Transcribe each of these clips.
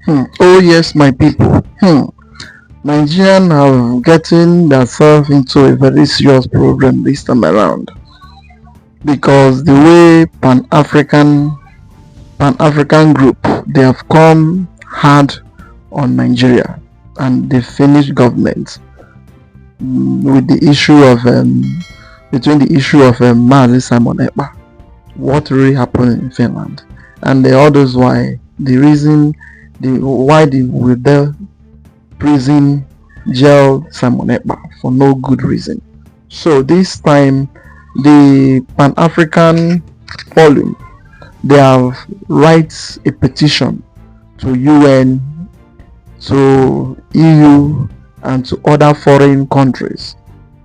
Oh yes, my people. Nigerian have gotten themselves into a very serious problem this time around because the way Pan African group they have come hard on Nigeria and the Finnish government with the issue of between the issue of Mazi Simon Ekpa, what really happened in Finland, and the others why the reason the why the with the prison jail Simon Ekpa for no good reason. So this time the Pan African Forum they have write a petition to UN, to EU and to other foreign countries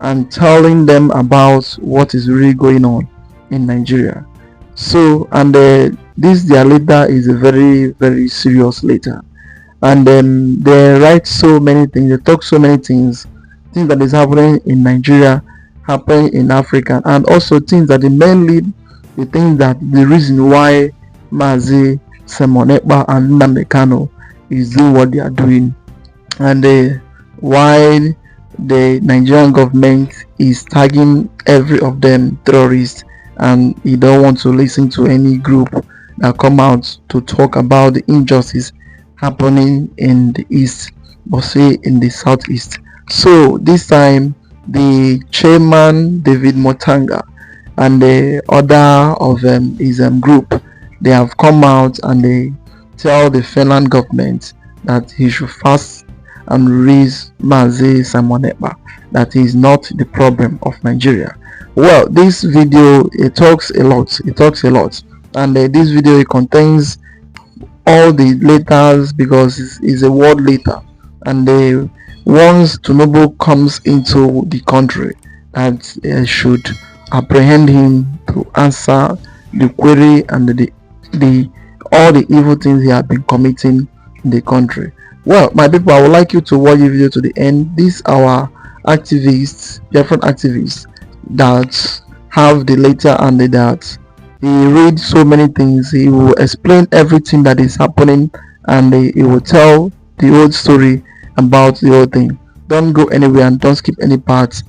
and telling them about what is really going on in Nigeria. So and this their letter is a very very serious letter, and they write so many things, they talk so many things that is happening in Nigeria, happening in Africa, and also things that they mainly the things that the reason why Mazi Semonekpa and Nnamdi Kanu is doing what they are doing, and why the Nigerian government is tagging every of them terrorists, and he don't want to listen to any group that come out to talk about the injustice happening in the east, but say in the southeast. So this time the chairman David Motanga and the other of his group they have come out and they tell the Finland government that he should fast and release Mazi Simon Ekpa, that he is not the problem of Nigeria. Well, this video it talks a lot. And this video it contains all the letters because it's a word letter, and once Tinubu comes into the country, that should apprehend him to answer the query and the all the evil things he had been committing in the country. Well, my people, I would like you to watch the video to the end. These are our activists, different activists that have the letter, and that he read so many things. He will explain everything that is happening, and he will tell the whole story about the whole thing. Don't go anywhere and don't skip any parts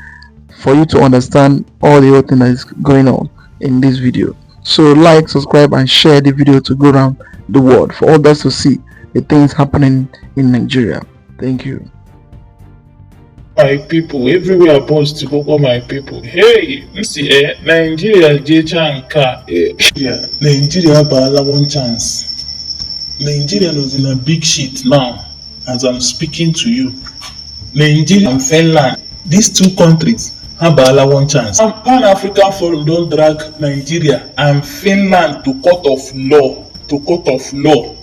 for you to understand all the whole thing that is going on in this video. So like, subscribe and share the video to go around the world for others to see the things happening in Nigeria. Thank you. My people, everywhere I post to go, my people. Hey, see, Nigeria, Jechanka. Yeah, Nigeria, Bala one chance. Nigeria was in a big shit now, as I'm speaking to you. Nigeria and Finland, these two countries, have Bala one chance. Pan-African Forum don't drag Nigeria and Finland to court of law.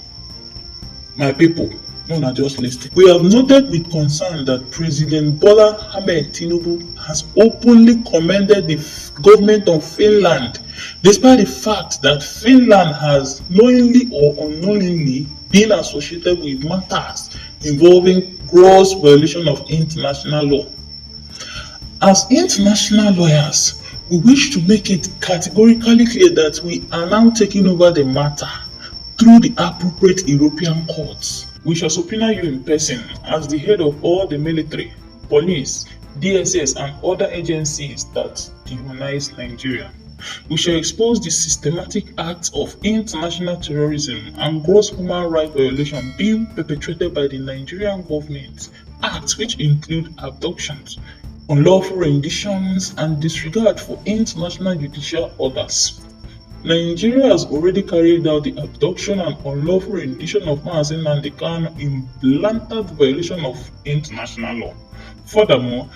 My people, no, not just listening. We have noted with concern that President Bola Ahmed Tinubu has openly commended the government of Finland, despite the fact that Finland has knowingly or unknowingly been associated with matters involving gross violation of international law. As international lawyers, we wish to make it categorically clear that we are now taking over the matter through the appropriate European courts. We shall subpoena you in person as the head of all the military, police, DSS and other agencies that dehumanize Nigeria. We shall expose the systematic acts of international terrorism and gross human rights violation being perpetrated by the Nigerian government, acts which include abductions, unlawful renditions and disregard for international judicial orders. Nigeria has already carried out the abduction and unlawful rendition of Mazi Nnamdi Kanu in blatant violation of international law. Furthermore,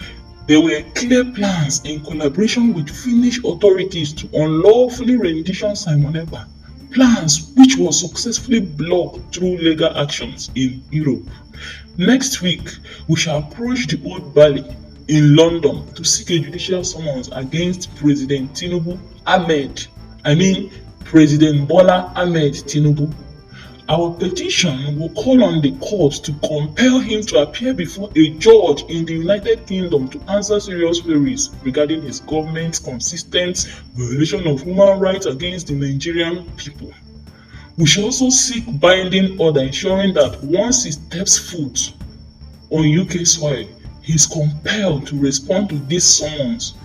there were clear plans in collaboration with Finnish authorities to unlawfully rendition Simon Ekpa, plans which were successfully blocked through legal actions in Europe. Next week, we shall approach the Old Bailey in London to seek a judicial summons against President President Bola Ahmed Tinubu. Our petition will call on the court to compel him to appear before a judge in the United Kingdom to answer serious queries regarding his government's consistent violation of human rights against the Nigerian people. We should also seek binding order ensuring that once he steps foot on UK soil, he is compelled to respond to these summons.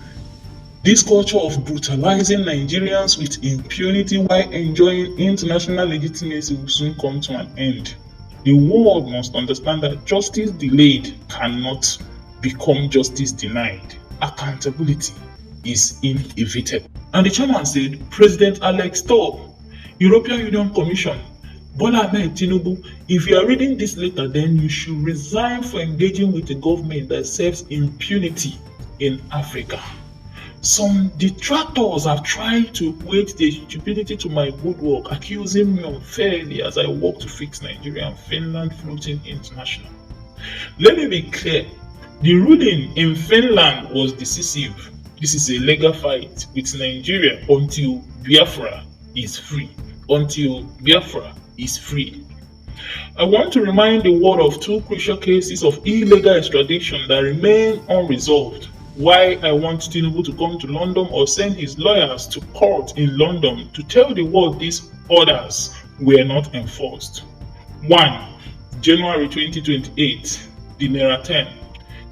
This culture of brutalizing Nigerians with impunity while enjoying international legitimacy will soon come to an end. The world must understand that justice delayed cannot become justice denied. Accountability is inevitable. And the chairman said, President Alex Tob, European Union Commission, Bola Ahmed Tinubu, if you are reading this letter, then you should resign for engaging with a government that serves impunity in Africa. Some detractors have tried to equate the stupidity to my good work, accusing me unfairly as I work to fix Nigeria and Finland floating international. Let me be clear, the ruling in Finland was decisive. This is a legal fight with Nigeria until Biafra is free. Until Biafra is free. I want to remind the world of two crucial cases of illegal extradition that remain unresolved. Why I want Tinubu to come to London or send his lawyers to court in London to tell the world these orders were not enforced. 1. January 2028, the Naira 10.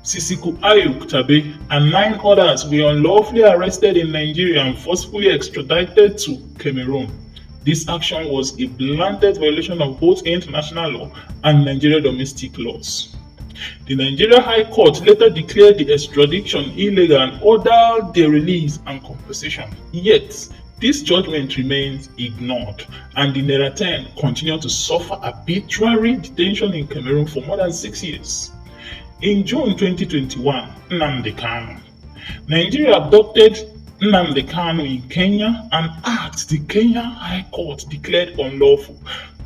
Sisiku Ayuk Tabe and 9 others were unlawfully arrested in Nigeria and forcefully extradited to Cameroon. This action was a blatant violation of both international law and Nigerian domestic laws. The Nigeria High Court later declared the extradition illegal and ordered their release and compensation. Yet, this judgment remains ignored, and the Naira 10 continued to suffer arbitrary detention in Cameroon for more than 6 years. In June 2021, Nnamdi Kanu. Nigeria abducted Nnamdi Kanu in Kenya, an act the Kenya High Court declared unlawful,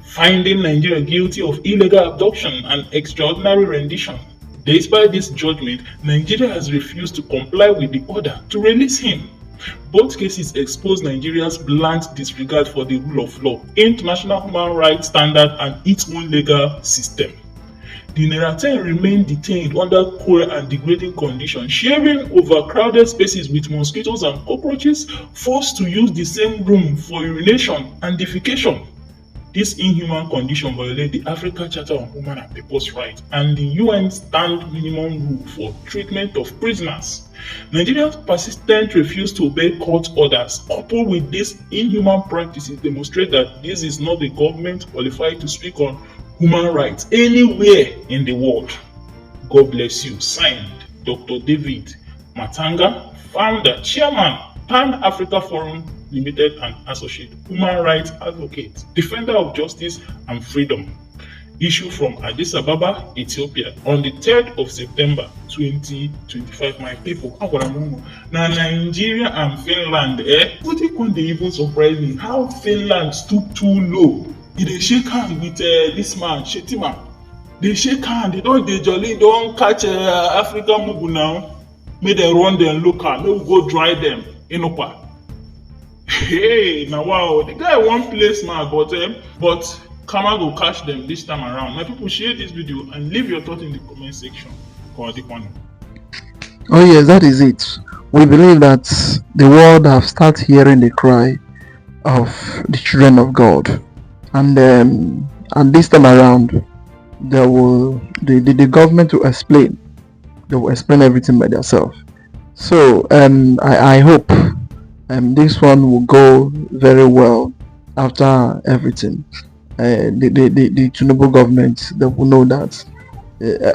finding Nigeria guilty of illegal abduction and extraordinary rendition. Despite this judgment, Nigeria has refused to comply with the order to release him. Both cases expose Nigeria's blatant disregard for the rule of law, international human rights standards, and its own legal system. The Naira 10 remained detained under cruel and degrading conditions, sharing overcrowded spaces with mosquitoes and cockroaches, forced to use the same room for urination and defecation. This inhuman condition violates the African Charter on Human and People's Rights and the UN Stand Minimum Rule for treatment of prisoners. Nigeria's persistent refusal to obey court orders, coupled with these inhuman practices, demonstrate that this is not the government qualified to speak on human rights anywhere in the world. God bless you. Signed, Dr. David Matanga, founder, chairman, Pan-Africa Forum Limited and Associate, human rights advocate, defender of justice and freedom. Issue from Addis Ababa, Ethiopia, on the 3rd of September 2025. My people, now Nigeria and Finland, what can they even surprise me? How Finland stood too low. They shake hand with this man, Shetima. They shake hand, they jolly, don't catch African Mugu now. May they run them local, may we go dry them in Opa. Hey, now wow, the guy one place man, but Kama go catch them this time around. My people, share this video and leave your thoughts in the comment section. Oh yes, that is it. We believe that the world have started hearing the cry of the children of God. And this time around, the government will explain. They will explain everything by themselves. So I hope this one will go very well after everything. The Tinubu government, they will know that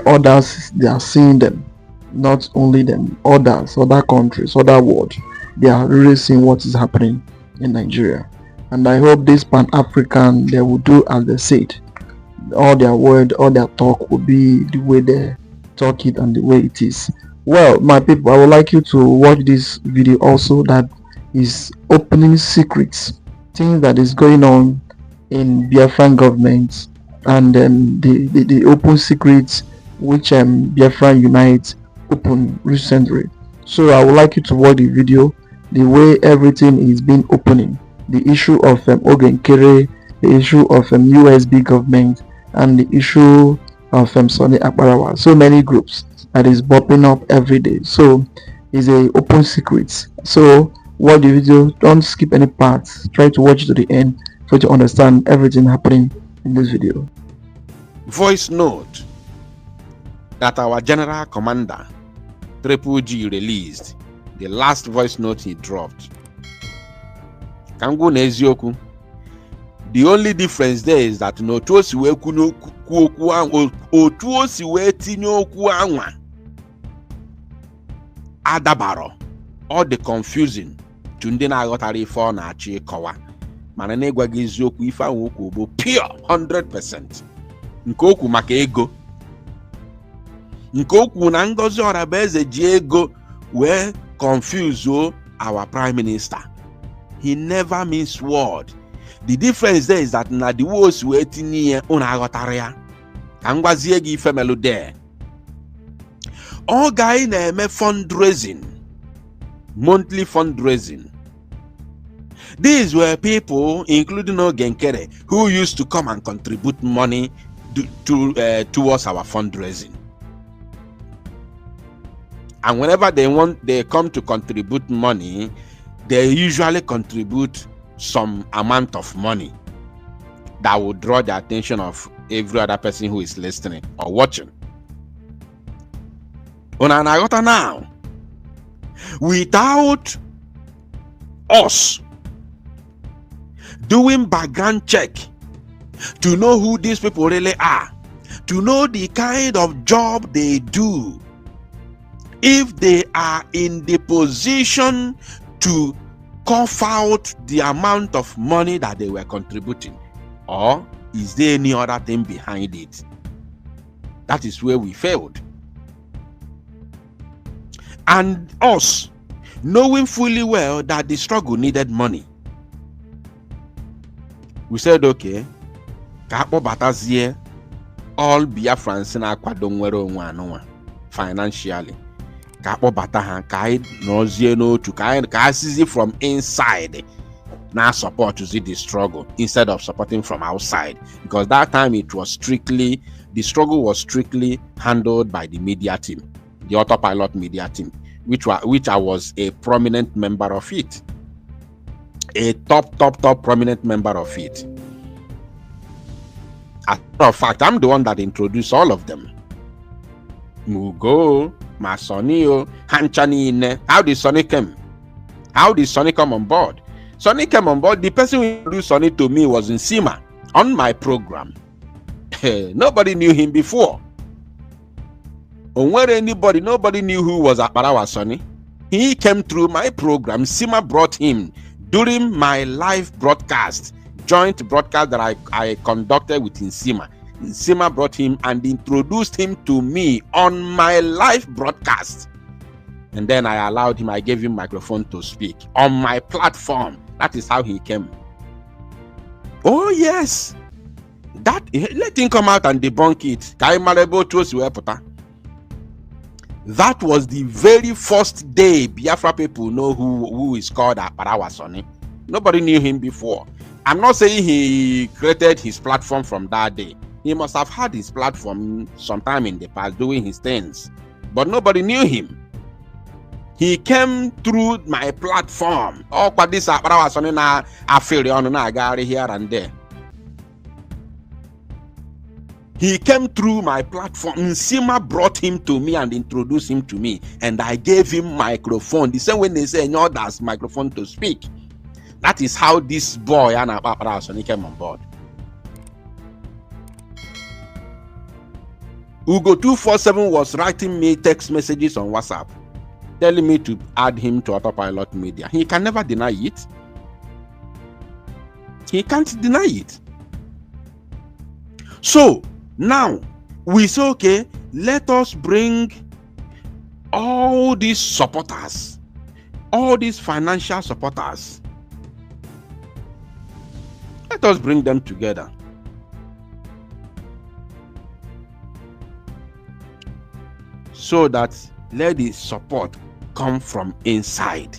others, they are seeing them, not only them, others, other countries, other world, they are really seeing what is happening in Nigeria. And I hope this Pan-African, they will do as they said. All their word, all their talk will be the way they talk it and the way it is. Well, my people, I would like you to watch this video also that is opening secrets, things that is going on in Biafran government, and the open secrets which Biafran Unite opened recently. So I would like you to watch the video, the way everything is being opening. The issue of Ogenkere, the issue of USB government, and the issue of Sonny Akbarawa. So many groups that is popping up every day. So it's a open secret. So watch the video, don't skip any parts. Try to watch it to the end for you to understand everything happening in this video. Voice note that our General Commander Triple G released, the last voice note he dropped. Kangu Nezioku. The only difference there is that no tosi we kuno kuoku otuosi we tinyoku anwa adabaro. All the confusing tunde na agotara ife ọ na-achị ịkọwa mana na-egwa gị eziokwu ife ahụ okwu bụ pure 100%. nke okwu maka ego, nke okwu na Ngozi Orabaeze ji ego wee confuse our prime minister. He never means word. The difference there is that na the words wee tinye una aghọtara ya. Ka ngwazie gị ife melu there. Ọ ga na-eme fundraising, monthly fundraising. These were people, including Ogenkere, who used to come and contribute money towards our fundraising. And whenever they come to contribute money, they usually contribute some amount of money that will draw the attention of every other person who is listening or watching. Now, without us doing background check to know who these people really are, to know the kind of job they do, if they are in the position to cough out the amount of money that they were contributing, or is there any other thing behind it? That is where we failed. And us knowing fully well that the struggle needed money, we said, okay, all Biafrans na akwado nwere onwe anụnwa financially. From inside now support to see the struggle instead of supporting from outside, because that time the struggle was strictly handled by the media team, the autopilot media team, which I was a prominent member of it, a top prominent member of it. As a matter of fact, I'm the one that introduced all of them. Mugo, Masonio, Hanchani. How did Sonny come? How did Sonny come on board? Sonny came on board. The person who introduced Sonny to me was in Sima on my program. Nobody knew him before. Nobody knew who was Akbarawa Sonny. He came through my program. Sima brought him during my live broadcast, joint broadcast that I conducted with Nsima. Nsima brought him and introduced him to me on my live broadcast. And then I gave him microphone to speak on my platform. That is how he came. Oh yes. Let him come out and debunk it. That was the very first day Biafra people know who is called Akbarawa Sonny. Nobody knew him before. I'm not saying he created his platform from that day. He must have had his platform sometime in the past doing his things, but nobody knew him. He came through my platform. Oh, but this Akbarawa Sonny na affair on na gari here and there. He came through my platform. Nsima brought him to me and introduced him to me, and I gave him microphone. The same way they say, no, that's microphone to speak. That is how this boy and Akbarawa Sonny came on board. Ugo 247 was writing me text messages on WhatsApp, telling me to add him to Autopilot Media. He can never deny it. He can't deny it. So now we say, okay, let us bring all these supporters, all these financial supporters, let us bring them together. So that let the support come from inside.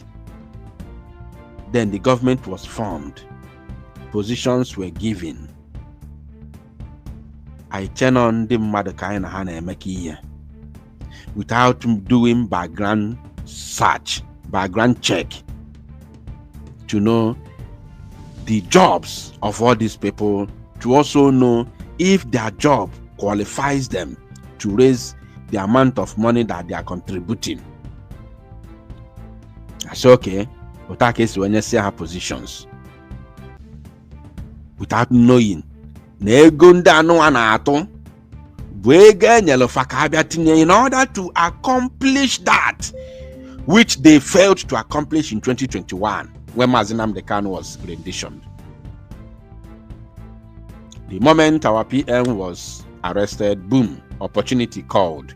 Then the government was formed. Positions were given. I turn on the Madakaina Hana Meki without doing background search, background check to know the jobs of all these people to also know if their job qualifies them to raise the amount of money that they are contributing. I say, okay, without case when you see her positions, without knowing, in order to accomplish that which they failed to accomplish in 2021 when Mazinam Dekan was renditioned. The moment our PM was arrested, boom, opportunity called.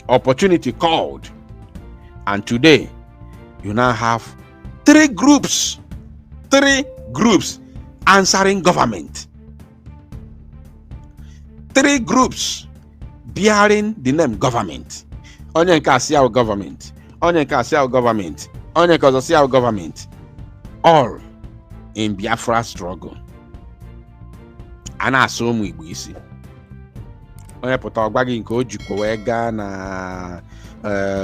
Opportunity called. And today, you now have three groups answering government. Three groups bearing the name government. Onye nke asi our government. Onye nke asi our government. Onye nke asi our government. All in Biafra struggle. Ana assume Igbo isi. Onye pụta ọgbagi nke o jikwa wee gaa na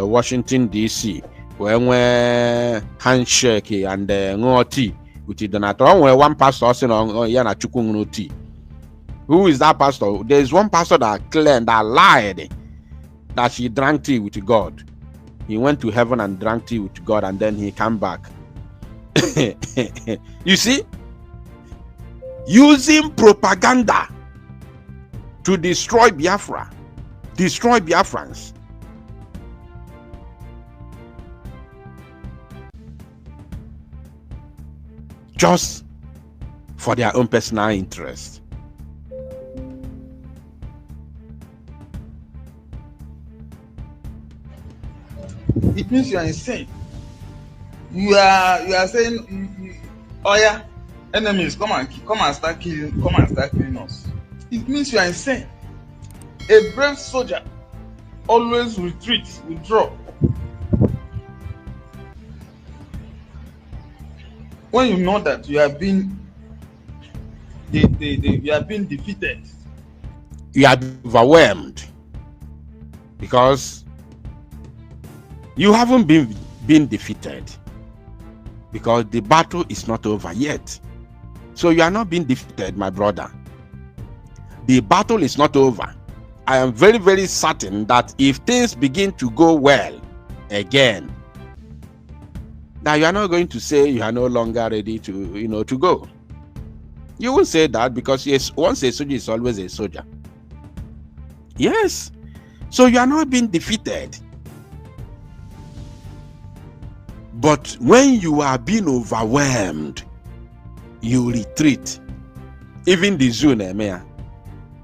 Washington DC wee nwee handshake and ṅụọ tea with the donator. Onwe one pastor say no ya na Chukwu ṅụrụ tea. Who is that pastor? There is one pastor that claimed, that lied, that she drank tea with God. He went to heaven and drank tea with God, and then he came back. You see, using propaganda to destroy Biafra, destroy Biafrans. Just for their own personal interest. It means you are insane. You are saying, oh yeah, enemies come and start killing us. It means you are insane. A brave soldier always retreats, withdraw. When you know that you have been defeated, you are overwhelmed because you haven't been defeated, because the battle is not over yet. So you are not being defeated, my brother. The battle is not over. I am very, very certain that if things begin to go well again, now you are not going to say you are no longer ready to go. You won't say that, because yes, once a soldier is always a soldier. Yes. So you are not being defeated. But when you are being overwhelmed, you retreat. Even the Zune,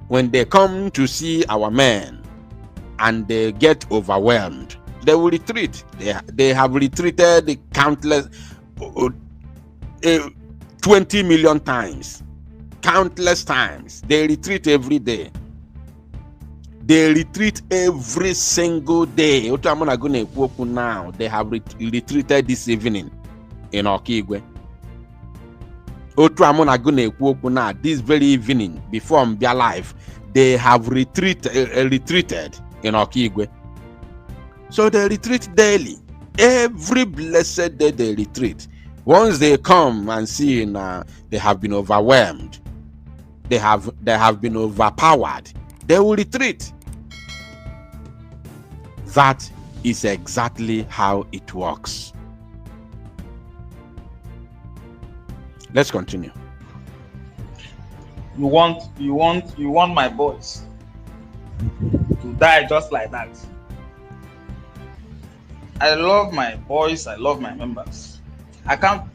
when they come to see our men and they get overwhelmed, they will retreat. They have retreated countless 20 million times. Countless times. They retreat every day. They retreat every single day. Now they have retreated this evening in Okigwe. This very evening before Mbia life, they have retreated in Okigwe. So they retreat daily. Every blessed day they retreat. Once they come and see they have been overwhelmed, they have been overpowered, they will retreat. That is exactly how it works. Let's continue. You want my boys to die just like that. I love my boys, I love my members. I can't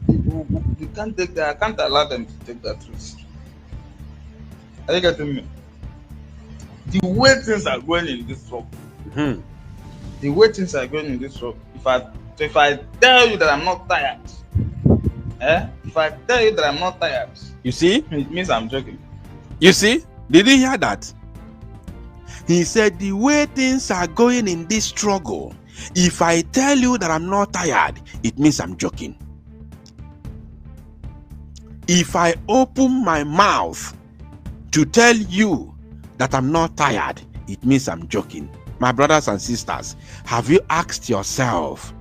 allow them to take that risk. Are you getting me? The way things are going in this world. Mm-hmm. The way things are going in this world. If I tell you that I'm not tired, if I tell you that I'm not tired, you see, it means I'm joking. You see, did you hear that? He said, the way things are going in this struggle, if I tell you that I'm not tired, it means I'm joking. If I open my mouth to tell you that I'm not tired, it means I'm joking. My brothers and sisters, have you asked yourself,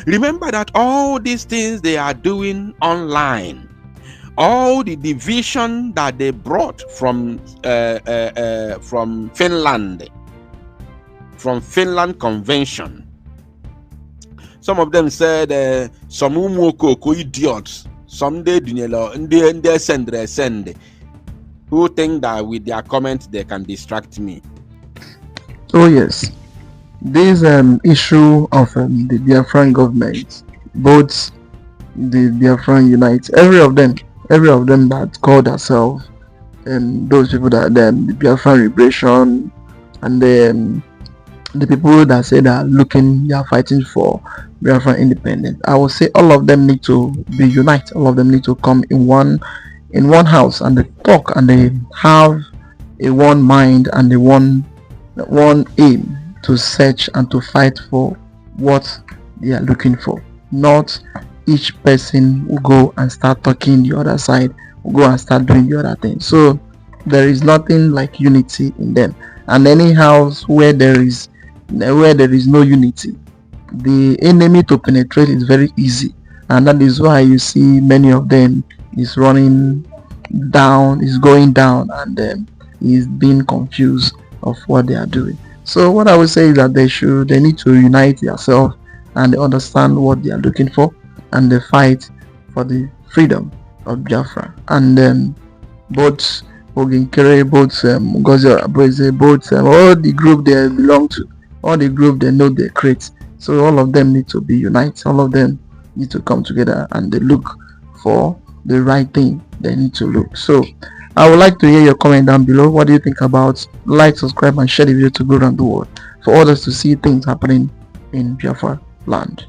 Remember that all these things they are doing online, all the division that they brought from Finland, from Finland Convention. Some of them said some umoko idiots, some they send who think that with their comments they can distract me. Oh yes, this issue of the Biafran government, both the Biafran Unite, every of them that called themselves, and those people that the Biafran Liberation, and then the people that say that they are fighting for Biafran independence. I would say all of them need to be united. All of them need to come in one house, and they talk, and they have a one mind and a one aim to search and to fight for what they are looking for. Not each person will go and start talking the other side, will go and start doing the other thing. So there is nothing like unity in them. And any house where there is no unity, the enemy to penetrate is very easy, and that is why you see many of them is running down, is going down, and is being confused of what they are doing. So what I would say is that they need to unite themselves, and they understand what they are looking for, and they fight for the freedom of Biafra. And both Oginkere, both Ngozi Abweze, both all the group they belong to, all the group they know they create. So all of them need to be united. All of them need to come together, and they look for the right thing they need to look. So I would like to hear your comment down below. What do you think about? Like, subscribe, and share the video to go around the world for others to see things happening in Biafra land.